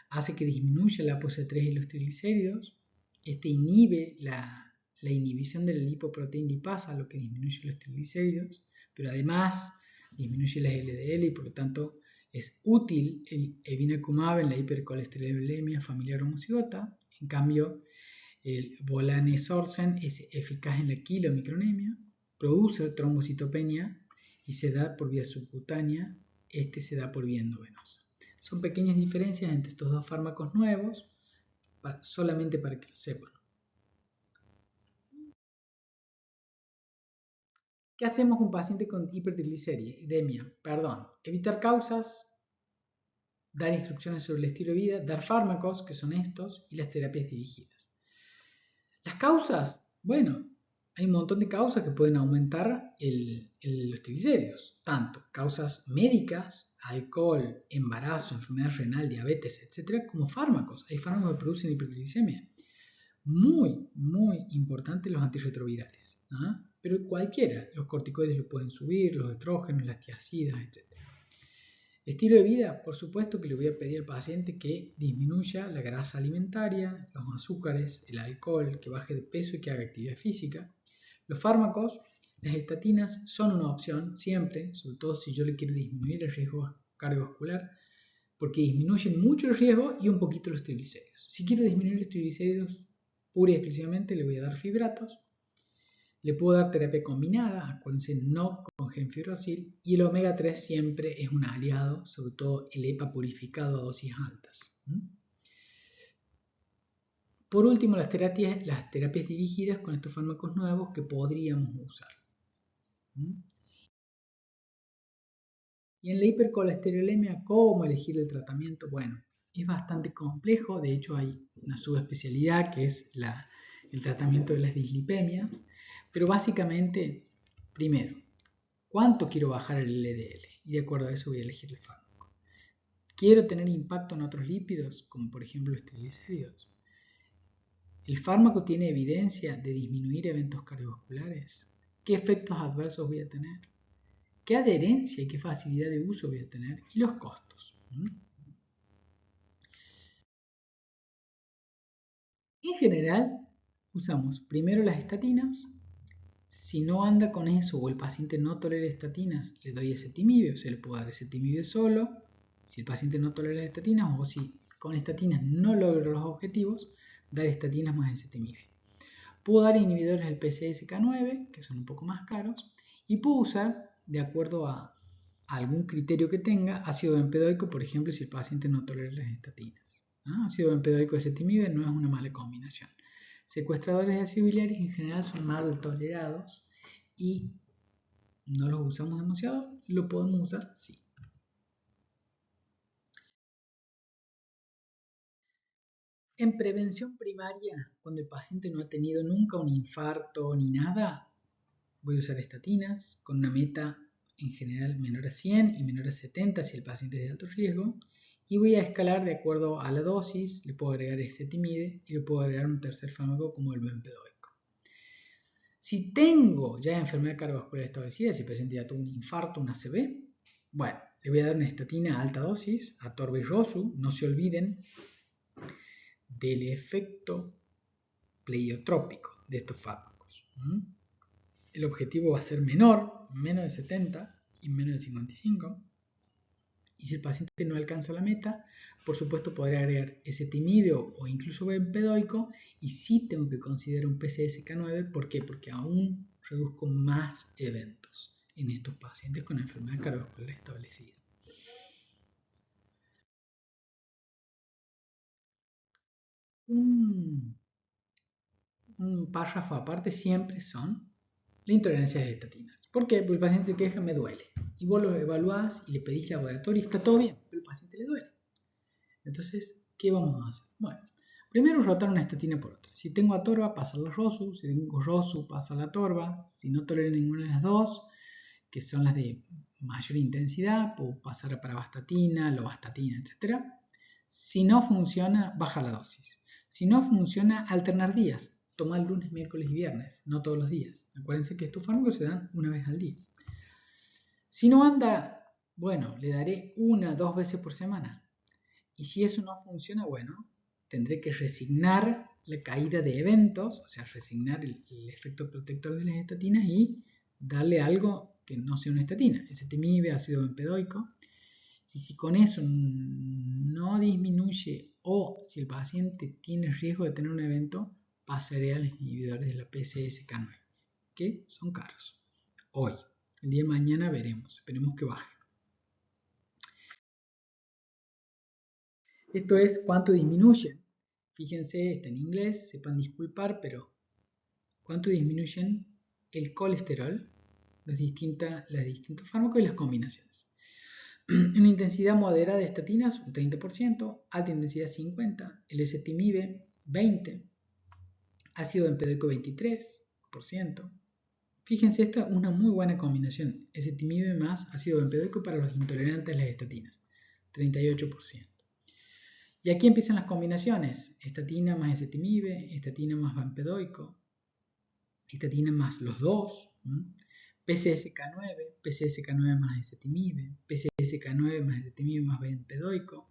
hace que disminuya la ApoC3 y los triglicéridos, inhibe la inhibición de la lipoproteína lipasa, lo que disminuye los triglicéridos, pero además disminuye las LDL y por lo tanto es útil el evinacumab en la hipercolesterolemia familiar homocigota. En cambio, el volanesorsen es eficaz en la quilomicronemia, produce trombocitopenia y se da por vía subcutánea, se da por vía endovenosa. Son pequeñas diferencias entre estos dos fármacos nuevos, solamente para que lo sepan. ¿Qué hacemos con un paciente con hipertrigliceridemia? Evitar causas, dar instrucciones sobre el estilo de vida, dar fármacos, que son estos, y las terapias dirigidas. Las causas, bueno, hay un montón de causas que pueden aumentar los triglicéridos, tanto causas médicas, alcohol, embarazo, enfermedad renal, diabetes, etc., como fármacos. Hay fármacos que producen hipertriglicemia. Muy, muy importante los antirretrovirales, ¿ah? Pero cualquiera, los corticoides lo pueden subir, los estrógenos, las tiazidas, etc. Estilo de vida, por supuesto que le voy a pedir al paciente que disminuya la grasa alimentaria, los azúcares, el alcohol, que baje de peso y que haga actividad física. Los fármacos, las estatinas, son una opción siempre, sobre todo si yo le quiero disminuir el riesgo cardiovascular, porque disminuyen mucho el riesgo y un poquito los triglicéridos. Si quiero disminuir los triglicéridos pura y exclusivamente, le voy a dar fibratos. Le puedo dar terapia combinada, acuérdense, no con gemfibrozil, y el omega 3 siempre es un aliado, sobre todo el EPA purificado a dosis altas. Por último, las terapias dirigidas con estos fármacos nuevos que podríamos usar. Y en la hipercolesterolemia, ¿cómo elegir el tratamiento? Bueno, es bastante complejo, de hecho hay una subespecialidad que es el tratamiento de las dislipemias, pero básicamente, primero, ¿cuánto quiero bajar el LDL? Y de acuerdo a eso voy a elegir el fármaco. ¿Quiero tener impacto en otros lípidos, como por ejemplo los triglicéridos? ¿El fármaco tiene evidencia de disminuir eventos cardiovasculares? ¿Qué efectos adversos voy a tener? ¿Qué adherencia y qué facilidad de uso voy a tener? Y los costos. En general, usamos primero las estatinas. Si no anda con eso o el paciente no tolera estatinas, le doy ezetimibe, o se le puede dar ezetimibe solo. Si el paciente no tolera las estatinas o si con estatinas no logra los objetivos, dar estatinas más ezetimibe. Puedo dar inhibidores del PCSK9, que son un poco más caros, y puedo usar, de acuerdo a algún criterio que tenga, ácido bempedoico, por ejemplo, si el paciente no tolera las estatinas. Ácido bempedoico ezetimibe no es una mala combinación. Secuestradores de ácido biliares en general son mal tolerados y no los usamos demasiado. ¿Lo podemos usar? Sí. En prevención primaria, cuando el paciente no ha tenido nunca un infarto ni nada, voy a usar estatinas con una meta en general menor a 100 y menor a 70 si el paciente es de alto riesgo, y voy a escalar de acuerdo a la dosis. Le puedo agregar ezetimibe y le puedo agregar un tercer fármaco como el bempedoico. Si tengo ya enfermedad cardiovascular establecida, si el paciente ya tuvo un infarto, un ACV, bueno, le voy a dar una estatina a alta dosis, atorva y rosu. No se olviden del efecto pleiotrópico de estos fármacos. El objetivo va a ser menor, menos de 70 y menos de 55. Y si el paciente no alcanza la meta, por supuesto podré agregar ezetimibe o incluso bempedoico, y sí tengo que considerar un PCSK9. ¿Por qué? Porque aún reduzco más eventos en estos pacientes con enfermedad cardiovascular establecida. Un párrafo aparte siempre son la intolerancia a las estatinas. ¿Por qué? Porque el paciente se queja, me duele. Y vos lo evaluás y le pedís laboratorio y está todo bien, pero el paciente le duele. Entonces, ¿qué vamos a hacer? Bueno, primero rotar una estatina por otra. Si tengo atorva, pasa la rosu. Si tengo rosu, pasa la atorva. Si no tolero ninguna de las dos, que son las de mayor intensidad, puedo pasar a paravastatina, lovastatina, etc. Si no funciona, baja la dosis. Si no funciona, alternar días. Tomar lunes, miércoles y viernes, no todos los días. Acuérdense que estos fármacos se dan una vez al día. Si no anda, bueno, le daré 1 o 2 veces por semana. Y si eso no funciona, bueno, tendré que resignar la caída de eventos, o sea, resignar el efecto protector de las estatinas y darle algo que no sea una estatina, ezetimibe, ácido bempedoico. Y si con eso no disminuye o si el paciente tiene riesgo de tener un evento, pasaré a los inhibidores de la PCSK9, que son caros. Hoy, el día de mañana veremos, esperemos que baje. Esto es cuánto disminuyen. Fíjense, está en inglés, sepan disculpar, pero cuánto disminuyen el colesterol, los distintos fármacos y las combinaciones. En intensidad moderada de estatinas, un 30%, alta intensidad 50%, el ezetimibe 20%, ácido bempedoico 23%. Fíjense, esta es una muy buena combinación, ezetimibe más ácido bempedoico para los intolerantes a las estatinas, 38%. Y aquí empiezan las combinaciones, estatina más ezetimibe, estatina más bempedoico, estatina más los dos, PCSK9, PCSK9 más ezetimibe, PCSK9 más ezetimibe más bempedoico,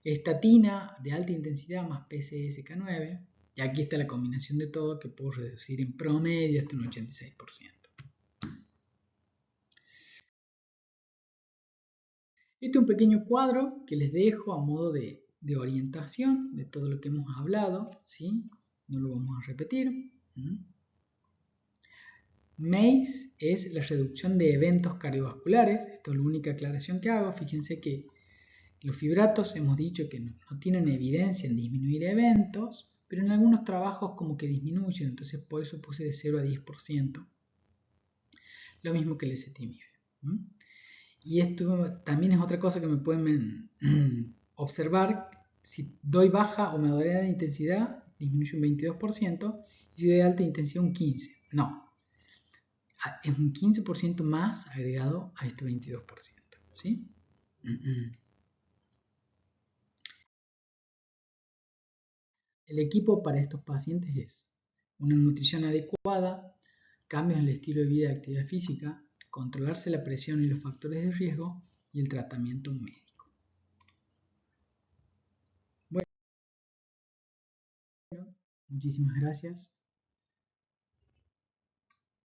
estatina de alta intensidad más PCSK9, y aquí está la combinación de todo que puedo reducir en promedio hasta un 86%. Este es un pequeño cuadro que les dejo a modo de orientación de todo lo que hemos hablado, ¿sí? No lo vamos a repetir. MACE es la reducción de eventos cardiovasculares. Esto es la única aclaración que hago. Fíjense que los fibratos hemos dicho que no tienen evidencia en disminuir eventos, pero en algunos trabajos como que disminuyen, entonces por eso puse de 0 a 10%. Lo mismo que el ezetimibe. Y esto también es otra cosa que me pueden observar. Si doy baja o moderada de intensidad, disminuye un 22%, y si doy alta intensidad un 15%. No, es un 15% más agregado a este 22%. ¿Sí? El equipo para estos pacientes es una nutrición adecuada, cambios en el estilo de vida y actividad física, controlarse la presión y los factores de riesgo y el tratamiento médico. Bueno, muchísimas gracias.